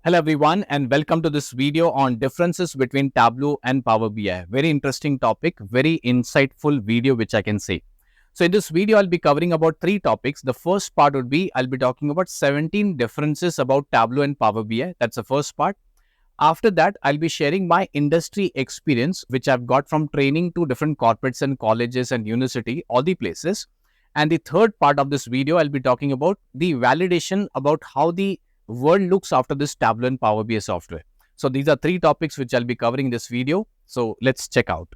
Hello everyone and welcome to this video on differences between Tableau and Power BI. Very interesting topic, very insightful video which I can say. So in this video I'll be covering about three topics. The first part would be I'll be talking about 17 differences about Tableau and Power BI. That's the first part. After that I'll be sharing my industry experience which I've got from training to different corporates and colleges and university, all the places. And the third part of this video I'll be talking about the validation about how the world looks after this Tableau and Power BI software. So these are three topics which I'll be covering in this video. So let's check out.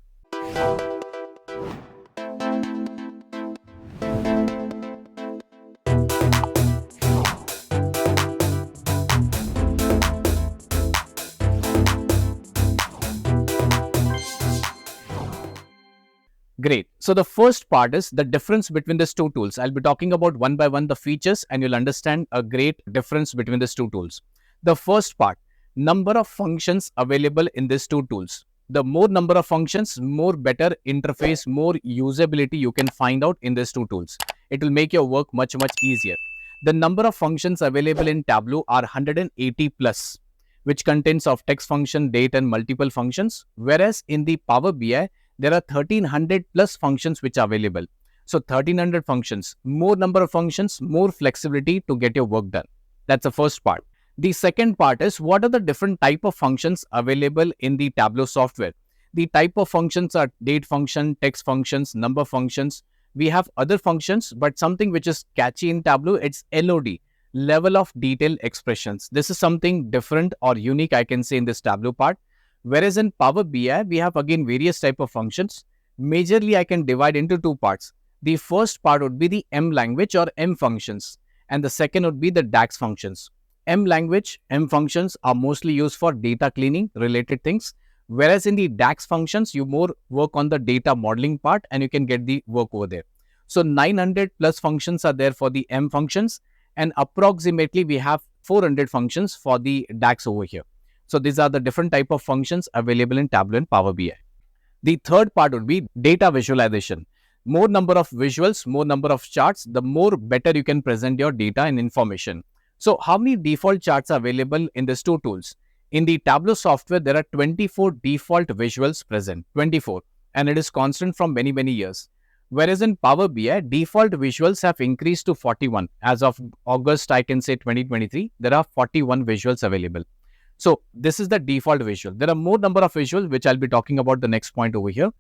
Great. So the first part is the difference between these two tools. I'll be talking about one by one the features and you'll understand a great difference between these two tools. The first part, number of functions available in these two tools. The more number of functions, more better interface, more usability you can find out in these two tools. It will make your work much easier. The number of functions available in Tableau are 180 plus, which contains of text function, date and multiple functions. Whereas in the Power BI, there are 1300 plus functions which are available. So 1300 functions, more number of functions, more flexibility to get your work done. That's the first part. The second part is what are the different type of functions available in the Tableau software. The type of functions are date function, text functions, number functions. We have other functions, but something which is catchy in Tableau, it's LOD, level of detail expressions. This is something different or unique I can say in this Tableau part. Whereas in Power BI, we have again various type of functions. Majorly, I can divide into two parts. The first part would be the M language or M functions. And the second would be the DAX functions. M language, M functions are mostly used for data cleaning related things. Whereas in the DAX functions, you more work on the data modeling part and you can get the work over there. So 900 plus functions are there for the M functions. And approximately, we have 400 functions for the DAX over here. So these are the different type of functions available in Tableau and Power BI. The third part would be data visualization. More number of visuals, more number of charts, the more better you can present your data and information. So how many default charts are available in these two tools? In the Tableau software, there are 24 default visuals present, 24, and it is constant from many years. Whereas in Power BI, default visuals have increased to 41. As of August, I can say 2023, there are 41 visuals available. So this is the default visual. There are more number of visuals, which I'll be talking about the next point over here.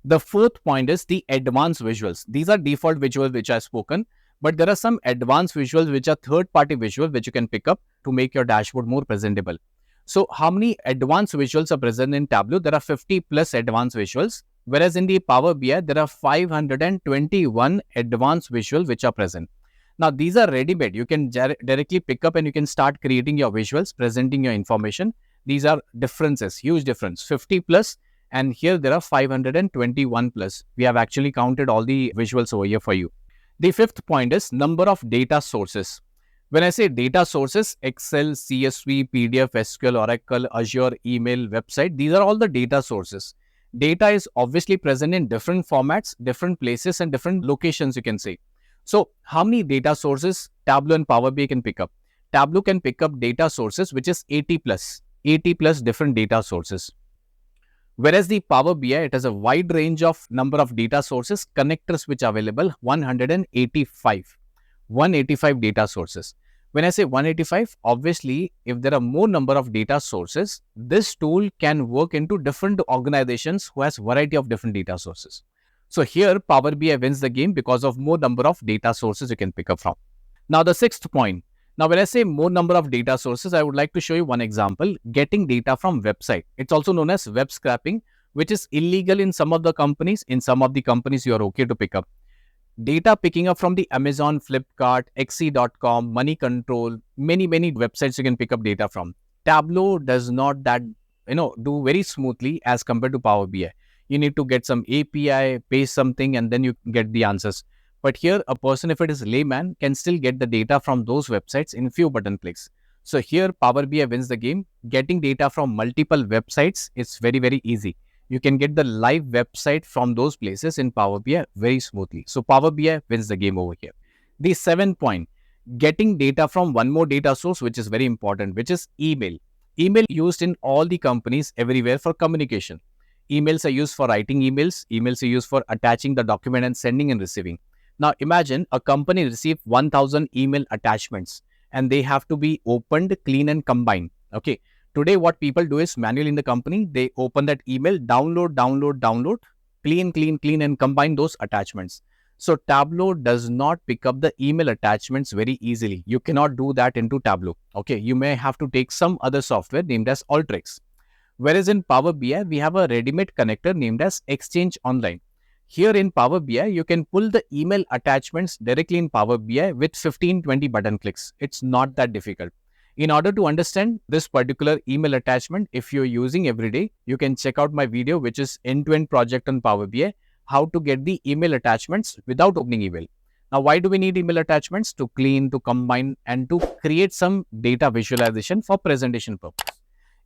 The fourth point is the advanced visuals. These are default visuals which I've spoken, but there are some advanced visuals which are third-party visuals which you can pick up to make your dashboard more presentable. So how many advanced visuals are present in Tableau? There are 50 plus advanced visuals, whereas in the Power BI, there are 521 advanced visuals which are present. Now, these are ready-made. You can directly pick up and you can start creating your visuals, presenting your information. These are differences, huge difference, 50 plus, and here there are 521 plus. We have actually counted all the visuals over here for you. The fifth point is number of data sources. When I say data sources, Excel, CSV, PDF, SQL, Oracle, Azure, email, website, these are all the data sources. Data is obviously present in different formats, different places, and different locations, you can say. So how many data sources Tableau and Power BI can pick up? Tableau can pick up data sources which is 80 plus different data sources. Whereas the Power BI, it has a wide range of number of data sources, connectors which are available, 185 data sources. When I say 185, obviously, if there are more number of data sources, this tool can work into different organizations who has variety of different data sources. So here Power BI wins the game because of more number of data sources you can pick up from. Now the sixth point. Now when I say more number of data sources, I would like to show you one example, getting data from website. It's also known as web scraping, which is illegal in some of the companies. In some of the companies, you are okay to pick up. Data picking up from the Amazon, Flipkart, xe.com, Money Control, many websites you can pick up data from. Tableau does not do very smoothly as compared to Power BI. You need to get some API, paste something, and then you get the answers. But here, a person, if it is layman, can still get the data from those websites in few button clicks. So here, Power BI wins the game. Getting data from multiple websites is very easy. You can get the live website from those places in Power BI very smoothly. So Power BI wins the game over here. The seventh point, getting data from one more data source, which is very important, which is email. Email used in all the companies everywhere for communication. Emails are used for writing emails. Emails are used for attaching the document and sending and receiving. Now imagine a company receive 1000 email attachments and they have to be opened, clean and combined. Okay. Today what people do is manually in the company, they open that email, download, clean and combine those attachments. So Tableau does not pick up the email attachments very easily. You cannot do that into Tableau. Okay, you may have to take some other software named as Alteryx. Whereas in Power BI, we have a ready-made connector named as Exchange Online. Here in Power BI, you can pull the email attachments directly in Power BI with 15-20 button clicks. It's not that difficult. In order to understand this particular email attachment, if you're using every day, you can check out my video, which is end-to-end project on Power BI, how to get the email attachments without opening email. Now, why do we need email attachments? To clean, to combine, and to create some data visualization for presentation purpose.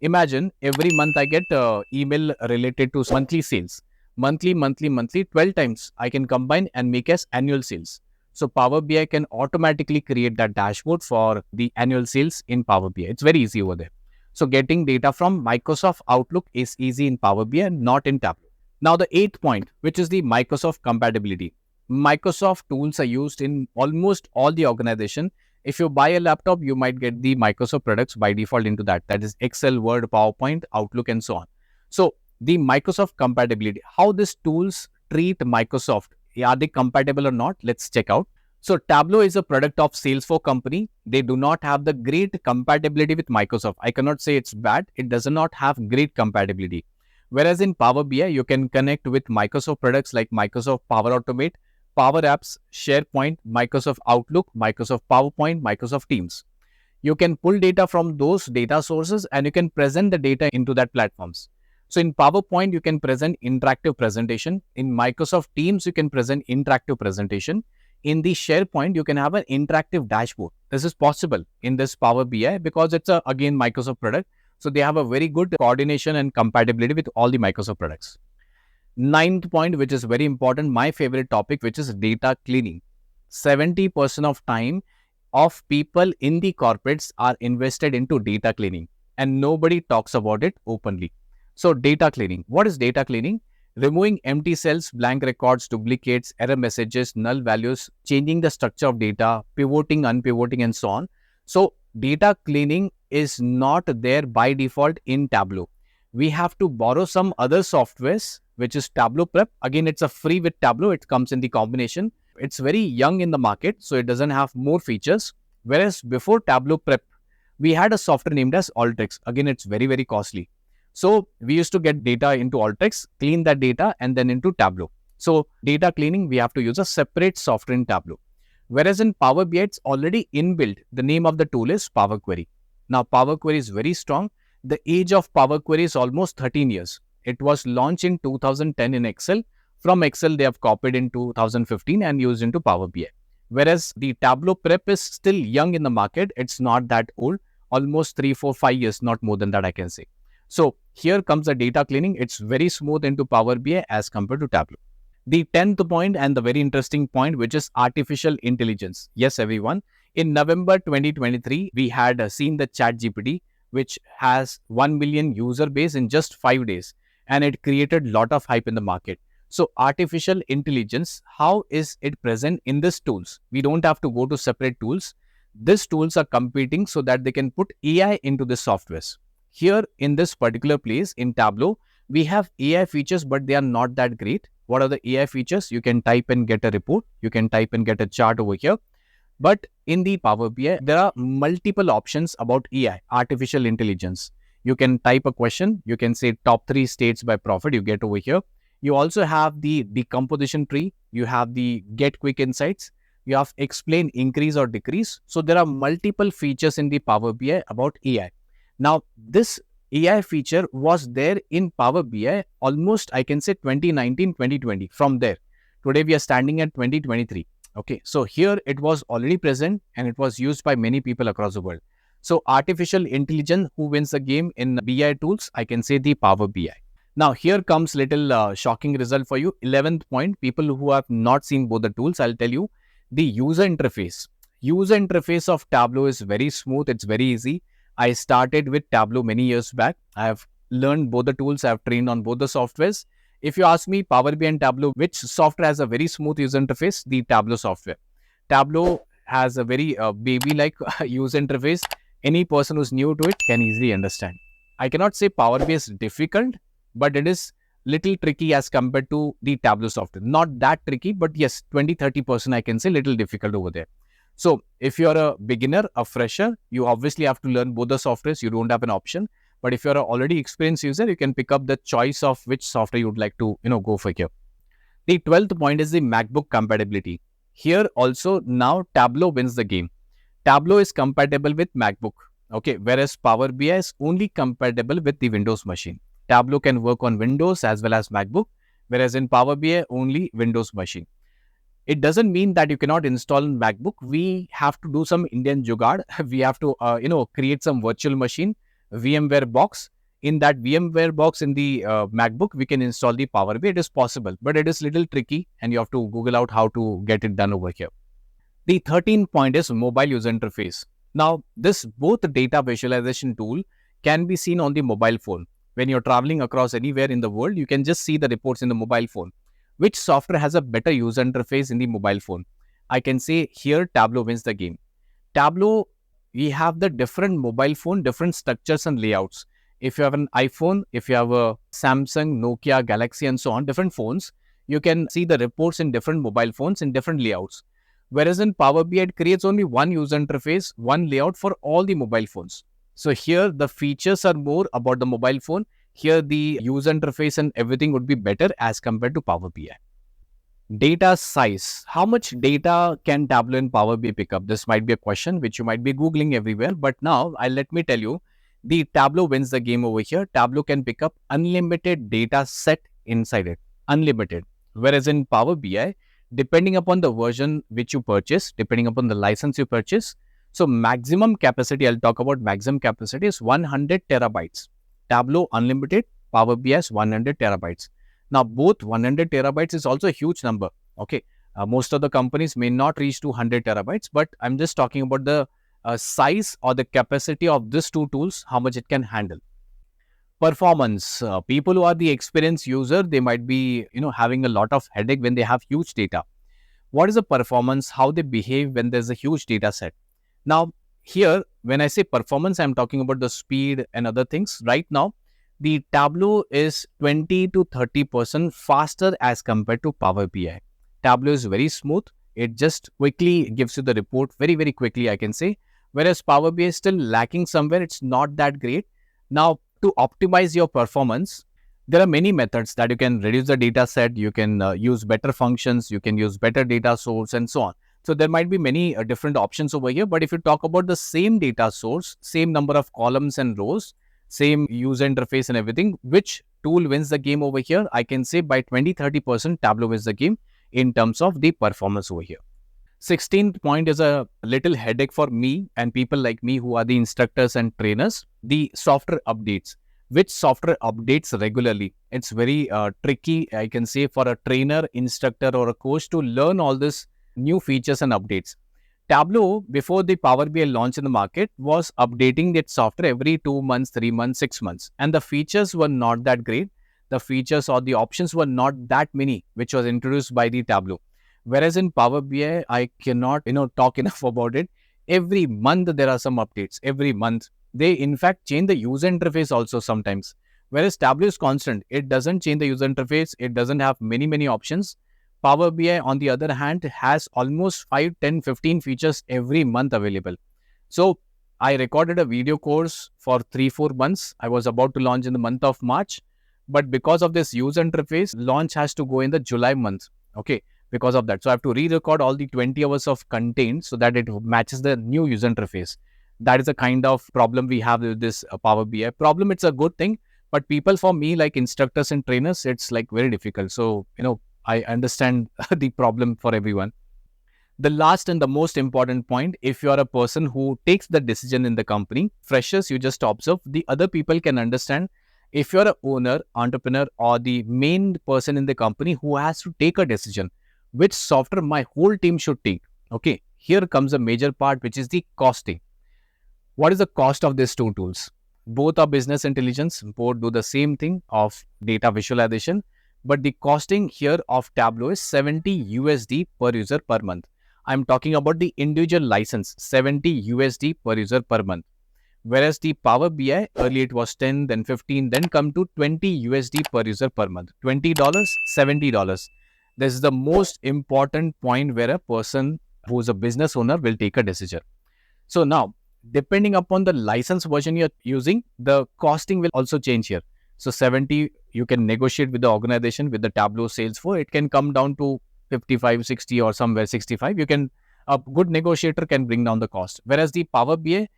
Imagine every month I get email related to monthly sales. Monthly, 12 times I can combine and make as annual sales. So Power BI can automatically create that dashboard for the annual sales in Power BI. It's very easy over there. So getting data from Microsoft Outlook is easy in Power BI, not in Tableau. Now the eighth point, which is the Microsoft compatibility. Microsoft tools are used in almost all the organization. If you buy a laptop, you might get the Microsoft products by default into that. That is Excel, Word, PowerPoint, Outlook, and so on. So the Microsoft compatibility, how these tools treat Microsoft, are they compatible or not? Let's check out. So Tableau is a product of Salesforce company. They do not have the great compatibility with Microsoft. I cannot say it's bad. It does not have great compatibility. Whereas in Power BI, you can connect with Microsoft products like Microsoft Power Automate, Power Apps, SharePoint, Microsoft Outlook, Microsoft PowerPoint, Microsoft Teams. You can pull data from those data sources and you can present the data into that platforms. So in PowerPoint, you can present interactive presentation. In Microsoft Teams, you can present interactive presentation. In the SharePoint, you can have an interactive dashboard. This is possible in this Power BI because it's again Microsoft product. So they have a very good coordination and compatibility with all the Microsoft products. Ninth point, which is very important, my favorite topic, which is data cleaning. 70% of time of people in the corporates are invested into data cleaning and nobody talks about it openly. So data cleaning. What is data cleaning? Removing empty cells, blank records, duplicates, error messages, null values, changing the structure of data, pivoting, unpivoting, and so on. So data cleaning is not there by default in Tableau. We have to borrow some other softwares, which is Tableau Prep. Again, it's a free with Tableau. It comes in the combination. It's very young in the market, so it doesn't have more features. Whereas before Tableau Prep, we had a software named as Alteryx. Again, it's very, very costly. So we used to get data into Alteryx, clean that data, and then into Tableau. So data cleaning, we have to use a separate software in Tableau. Whereas in Power BI, it's already inbuilt. The name of the tool is Power Query. Now, Power Query is very strong. The age of Power Query is almost 13 years. It was launched in 2010 in Excel. From Excel, they have copied in 2015 and used into Power BI. Whereas the Tableau Prep is still young in the market. It's not that old. Almost 3, 4, 5 years, not more than that I can say. So here comes the data cleaning. It's very smooth into Power BI as compared to Tableau. The 10th point and the very interesting point, which is artificial intelligence. Yes, everyone. In November 2023, we had seen the ChatGPT, which has 1 million user base in just 5 days. And it created a lot of hype in the market. So artificial intelligence, how is it present in these tools? We don't have to go to separate tools. These tools are competing so that they can put AI into the softwares. Here in this particular place in Tableau, we have AI features, but they are not that great. What are the AI features? You can type and get a report. You can type and get a chart over here. But in the Power BI, there are multiple options about AI, artificial intelligence. You can type a question. You can say top 3 states by profit. You get over here. You also have the decomposition tree. You have the get quick insights. You have explain increase or decrease. So there are multiple features in the Power BI about AI. Now, this AI feature was there in Power BI almost, I can say 2019, 2020. From there, today we are standing at 2023. Okay, so here it was already present and it was used by many people across the world. So artificial intelligence, who wins the game in BI tools? I can say the Power BI. Now, here comes little shocking result for you. 11th point, people who have not seen both the tools, I'll tell you, the user interface. User interface of Tableau is very smooth. It's very easy. I started with Tableau many years back. I have learned both the tools. I've trained on both the softwares. If you ask me, Power BI and Tableau, which software has a very smooth user interface? The Tableau software. Tableau has a very baby-like user interface. Any person who's new to it can easily understand. I cannot say Power BI is difficult, but it is little tricky as compared to the Tableau software. Not that tricky, but yes, 20-30% I can say little difficult over there. So if you're a beginner, a fresher, you obviously have to learn both the softwares. You don't have an option. But if you're an already experienced user, you can pick up the choice of which software you would like to, go for here. The 12th point is the MacBook compatibility. Here also now Tableau wins the game. Tableau is compatible with MacBook. Okay, whereas Power BI is only compatible with the Windows machine. Tableau can work on Windows as well as MacBook, whereas in Power BI only Windows machine. It doesn't mean that you cannot install in MacBook. We have to do some Indian jugaad. We have to, create some virtual machine, VMware box. In that VMware box in the MacBook, we can install the Power BI. It is possible, but it is little tricky, and you have to Google out how to get it done over here. The 13th point is mobile user interface. Now, this both data visualization tool can be seen on the mobile phone. When you're traveling across anywhere in the world, you can just see the reports in the mobile phone. Which software has a better user interface in the mobile phone? I can say here Tableau wins the game. Tableau, we have the different mobile phone, different structures and layouts. If you have an iPhone, if you have a Samsung, Nokia, Galaxy and so on, different phones, you can see the reports in different mobile phones in different layouts. Whereas in Power BI, it creates only one user interface, one layout for all the mobile phones. So here the features are more about the mobile phone. Here the user interface and everything would be better as compared to Power BI. Data size. How much data can Tableau and Power BI pick up? This might be a question which you might be Googling everywhere. But now let me tell you, the Tableau wins the game over here. Tableau can pick up unlimited data set inside it. Unlimited. Whereas in Power BI, depending upon the version which you purchase, depending upon the license you purchase, so maximum capacity, I'll talk about maximum capacity is 100 terabytes. Tableau unlimited, Power BI is 100 terabytes. Now, both 100 terabytes is also a huge number. Okay, most of the companies may not reach to 100 terabytes, but I'm just talking about the size or the capacity of these two tools, how much it can handle. Performance. People who are the experienced user, they might be, having a lot of headache when they have huge data. What is the performance? How they behave when there's a huge data set? Now, here, when I say performance, I'm talking about the speed and other things. Right now, the Tableau is 20 to 30% faster as compared to Power BI. Tableau is very smooth. It just quickly gives you the report very, very quickly, I can say. Whereas Power BI is still lacking somewhere. It's not that great. Now, to optimize your performance, there are many methods that you can reduce the data set. You can use better functions. You can use better data source and so on. So there might be many different options over here. But if you talk about the same data source, same number of columns and rows, same user interface and everything, which tool wins the game over here? I can say by 20-30% Tableau wins the game in terms of the performance over here. 16th point is a little headache for me and people like me who are the instructors and trainers. The software updates. Which software updates regularly? It's very tricky, I can say, for a trainer, instructor or a coach to learn all this new features and updates. Tableau, before the Power BI launch in the market, was updating its software every 2 months, 3 months, 6 months. And the features were not that great. The features or the options were not that many, which was introduced by the Tableau. Whereas in Power BI, I cannot, talk enough about it. Every month, there are some updates. Every month. They, in fact, change the user interface also sometimes. Whereas Tableau is constant. It doesn't change the user interface. It doesn't have many, many options. Power BI, on the other hand, has almost 5, 10, 15 features every month available. So, I recorded a video course for 3-4 months. I was about to launch in the month of March. But because of this user interface, launch has to go in the July month. Okay, because of that. So, I have to re-record all the 20 hours of content so that it matches the new user interface. That is the kind of problem we have with this Power BI. Problem, it's a good thing. But people, for me, like instructors and trainers, it's like very difficult. So, I understand the problem for everyone. The last and the most important point, if you are a person who takes the decision in the company, freshers, you just observe, the other people can understand. If you're an owner, entrepreneur, or the main person in the company who has to take a decision, which software my whole team should take. Okay, here comes a major part, which is the costing. What is the cost of these two tools? Both are business intelligence, both do the same thing of data visualization, but the costing here of Tableau is 70 USD per user per month. I'm talking about the individual license, 70 USD per user per month. Whereas the Power BI, earlier it was 10, then 15, then come to 20 USD per user per month. $20, $70. This is the most important point where a person who is a business owner will take a decision. So now, depending upon the license version you're using, the costing will also change here. So 70, you can negotiate with the organization with the Tableau sales for. It can come down to 55, 60 or somewhere 65. A good negotiator can bring down the cost. Whereas the Power BI,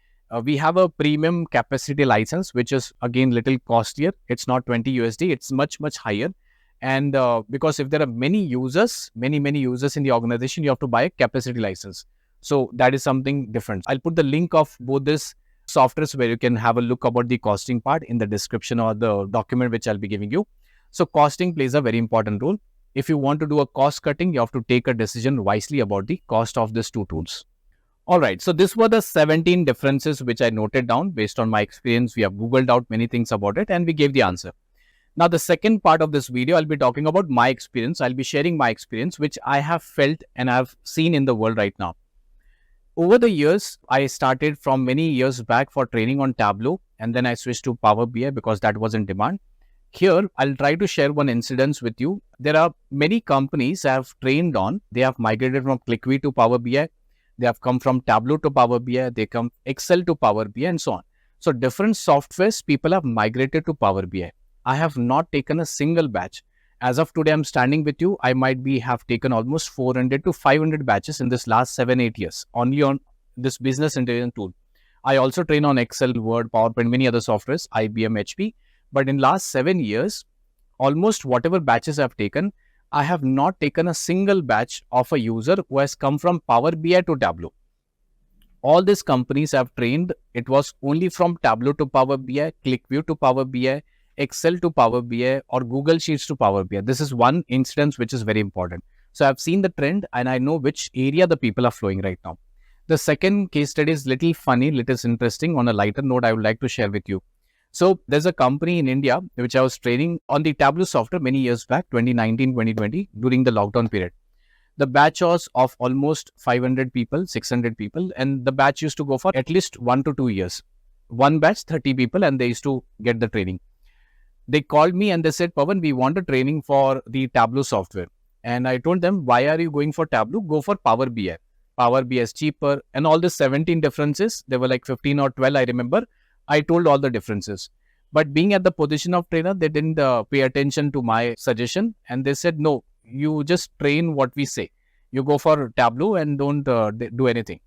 we have a premium capacity license, which is again little costlier. It's not 20 USD, it's much, much higher. And because if there are many users, many users in the organization, you have to buy a capacity license. So that is something different. I'll put the link of both this softwares where you can have a look about the costing part in the description or the document which I'll be giving you. So costing plays a very important role. If you want to do a cost cutting, you have to take a decision wisely about the cost of these two tools. All right, so this were the 17 differences which I noted down based on my experience. We have Googled out many things about it and we gave the answer. Now, the second part of this video, I'll be talking about my experience. I'll be sharing my experience, which I have felt and I've seen in the world right now. Over the years, I started from many years back for training on Tableau, and then I switched to Power BI because that was in demand. Here, I'll try to share one incident with you. There are many companies I have trained on. They have migrated from ClickView to Power BI. They have come from Tableau to Power BI. They come Excel to Power BI and so on. So different softwares, people have migrated to Power BI. I have not taken a single batch. As of today, I'm standing with you. I might have taken almost 400 to 500 batches in this last 7-8 years, only on this business intelligence tool. I also train on Excel, Word, PowerPoint, many other softwares, IBM, HP. But in last 7 years, almost whatever batches I've taken, I have not taken a single batch of a user who has come from Power BI to Tableau. All these companies I've trained, it was only from Tableau to Power BI, ClickView to Power BI, Excel to Power BI or Google Sheets to Power BI. This is one instance which is very important. So I've seen the trend and I know which area the people are flowing right now. The second case study is little funny, little interesting. On a lighter note, I would like to share with you. So there's a company in India which I was training on the Tableau software many years back, 2019, 2020, during the lockdown period. The batch was of almost 500 people, 600 people, and the batch used to go for at least 1 to 2 years. One batch, 30 people, and they used to get the training. They called me and they said, Pavan, we want a training for the Tableau software. And I told them, why are you going for Tableau? Go for Power BI. Power BI is cheaper. And all the 17 differences, there were like 15 or 12, I remember. I told all the differences. But being at the position of trainer, they didn't pay attention to my suggestion. And they said, no, you just train what we say. You go for Tableau and don't do anything.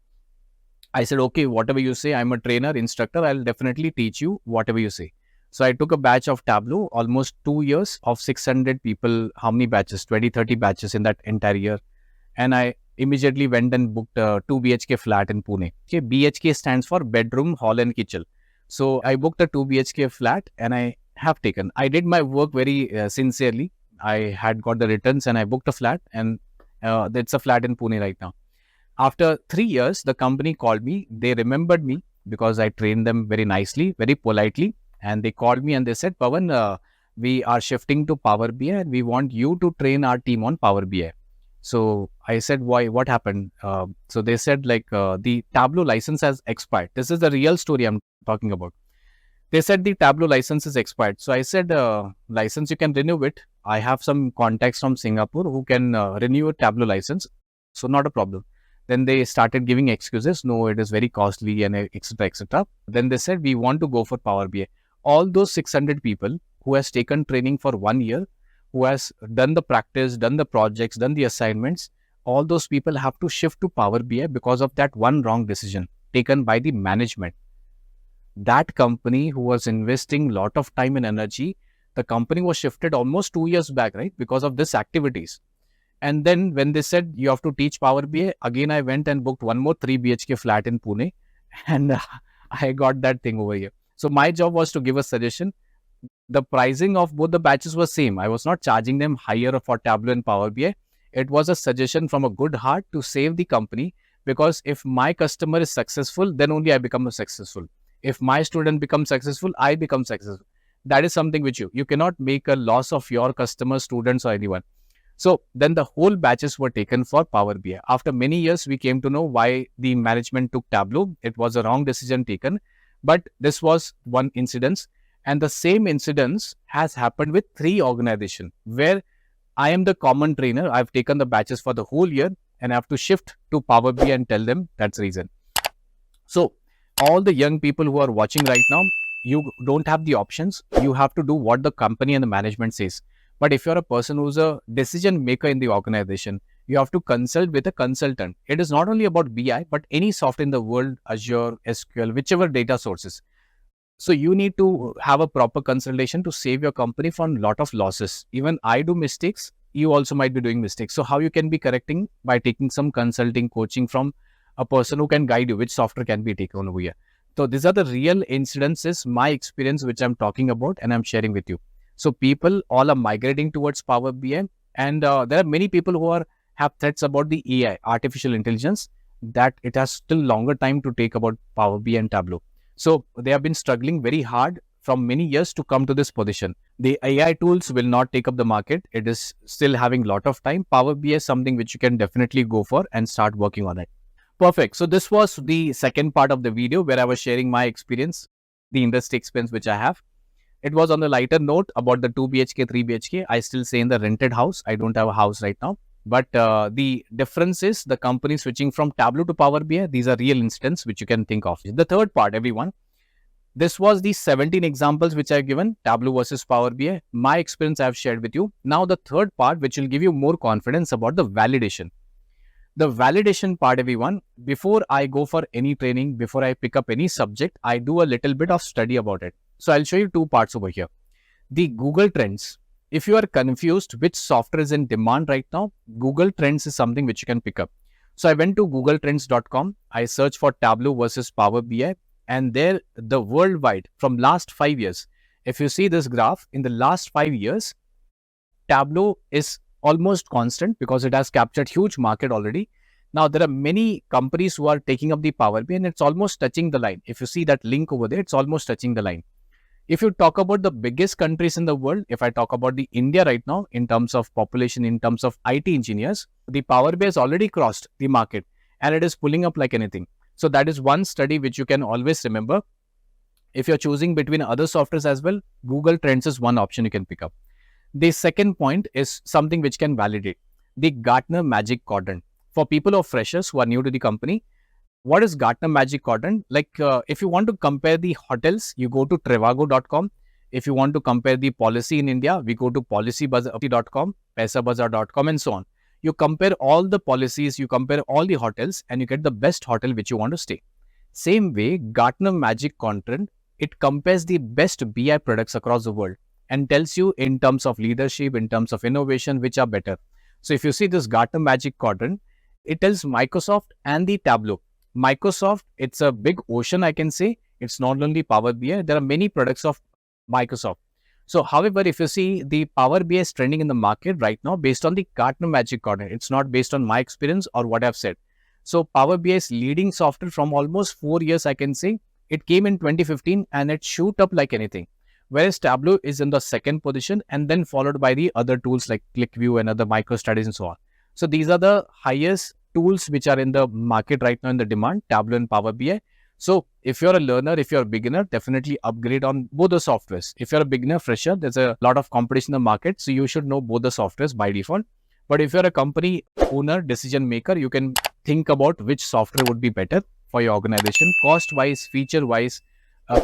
I said, okay, whatever you say, I'm a trainer, instructor. I'll definitely teach you whatever you say. So I took a batch of Tableau, almost 2 years of 600 people. How many batches? 20, 30 batches in that entire year. And I immediately went and booked a 2 BHK flat in Pune. Okay, BHK stands for bedroom, hall and kitchen. So I booked a 2 BHK flat and I have taken. I did my work very sincerely. I had got the returns and I booked a flat and it's a flat in Pune right now. After 3 years, the company called me. They remembered me because I trained them very nicely, very politely. And they called me and they said, Pavan, we are shifting to Power BI and we want you to train our team on Power BI. So I said, why? What happened? So they said the Tableau license has expired. This is the real story I'm talking about. They said the Tableau license is expired. So I said, license, you can renew it. I have some contacts from Singapore who can renew a Tableau license. So not a problem. Then they started giving excuses. No, it is very costly and etc. etc. Then they said, we want to go for Power BI. All those 600 people who has taken training for 1 year, who has done the practice, done the projects, done the assignments, all those people have to shift to Power BI because of that one wrong decision taken by the management. That company who was investing a lot of time and energy, the company was shifted almost 2 years back, right? Because of this activities. And then when they said you have to teach Power BI, again I went and booked one more 3 BHK flat in Pune and I got that thing over here. So my job was to give a suggestion. The pricing of both the batches was same. I was not charging them higher for Tableau and Power BI. It was a suggestion from a good heart to save the company Because if my customer is successful, then only I become successful. If my student becomes successful, I become successful. That is something which you cannot make a loss of your customers, students, or anyone. So then the whole batches were taken for Power BI. After many years, we came to know why the management took Tableau. It was a wrong decision taken, but this was one incident. And the same incidence has happened with 3 organizations where I am the common trainer. I've taken the batches for the whole year and I have to shift to Power BI and tell them that's the reason. So all the young people who are watching right now, you don't have the options. You have to do what the company and the management says. But if you're a person who's a decision maker in the organization, you have to consult with a consultant. It is not only about BI, but any software in the world, Azure, SQL, whichever data sources. So you need to have a proper consultation to save your company from a lot of losses. Even I do mistakes. You also might be doing mistakes. So how you can be correcting by taking some consulting coaching from a person who can guide you, which software can be taken over here. So these are the real incidences, my experience, which I'm talking about and I'm sharing with you. So people all are migrating towards Power BI, and there are many people who have threats about the AI, artificial intelligence, that it has still longer time to take about Power BI and Tableau. So they have been struggling very hard from many years to come to this position. The AI tools will not take up the market. It is still having a lot of time. Power BI is something which you can definitely go for and start working on it. Perfect. So this was the second part of the video where I was sharing my experience, the industry experience which I have. It was on the lighter note about the 2 BHK, 3 BHK. I still stay in the rented house. I don't have a house right now. But the difference is the company switching from Tableau to Power BI. These are real instances which you can think of. The third part, everyone. This was the 17 examples which I've given, Tableau versus Power BI. My experience I've shared with you. Now the third part, which will give you more confidence about the validation. The validation part, everyone, before I go for any training, before I pick up any subject, I do a little bit of study about it. So I'll show you 2 parts over here. The Google Trends. If you are confused which software is in demand right now, Google Trends is something which you can pick up. So I went to googletrends.com. I searched for Tableau versus Power BI, and there the worldwide from last 5 years. If you see this graph, in the last 5 years, Tableau is almost constant because it has captured huge market already. Now there are many companies who are taking up the Power BI and it's almost touching the line. If you see that link over there, it's almost touching the line. If you talk about the biggest countries in the world, if I talk about the India right now, in terms of population, in terms of IT engineers, the Power BI has already crossed the market and it is pulling up like anything. So that is one study which you can always remember. If you're choosing between other softwares as well, Google Trends is one option you can pick up. The second point is something which can validate the Gartner Magic Quadrant. For people or freshers who are new to the company, what is Gartner Magic Quadrant? Like if you want to compare the hotels, you go to Trivago.com. If you want to compare the policy in India, we go to policybuzzer.com, paisabuzzer.com and so on. You compare all the policies, you compare all the hotels and you get the best hotel which you want to stay. Same way, Gartner Magic Quadrant, it compares the best BI products across the world and tells you in terms of leadership, in terms of innovation, which are better. So if you see this Gartner Magic Quadrant, it tells Microsoft and the Tableau. Microsoft, it's a big ocean, I can say. It's not only Power BI. There are many products of Microsoft. So, however, if you see the Power BI is trending in the market right now based on the Gartner Magic Quadrant. It's not based on my experience or what I've said. So, Power BI is leading software from almost 4 years, I can say. It came in 2015 and it shoot up like anything. Whereas Tableau is in the second position and then followed by the other tools like ClickView and other MicroStrategies and so on. So, these are the highest tools which are in the market right now in the demand, Tableau and Power BI. So if you're a learner, if you're a beginner, definitely upgrade on both the softwares. If you're a beginner, fresher, there's a lot of competition in the market. So you should know both the softwares by default. But if you're a company owner, decision maker, you can think about which software would be better for your organization, cost-wise, feature-wise,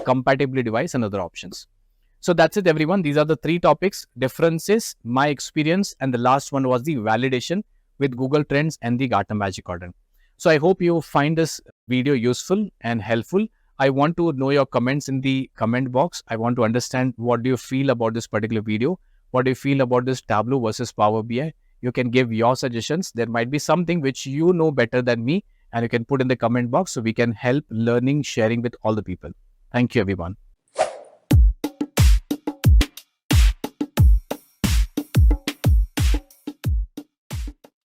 compatibility-wise, and other options. So that's it, everyone. These are the 3 topics: differences, my experience, and the last one was the validation with Google Trends and the Gartner Magic Quadrant. So I hope you find this video useful and helpful. I want to know your comments in the comment box. I want to understand what do you feel about this particular video. What do you feel about this Tableau versus Power BI? You can give your suggestions. There might be something which you know better than me and you can put in the comment box so we can help learning, sharing with all the people. Thank you, everyone.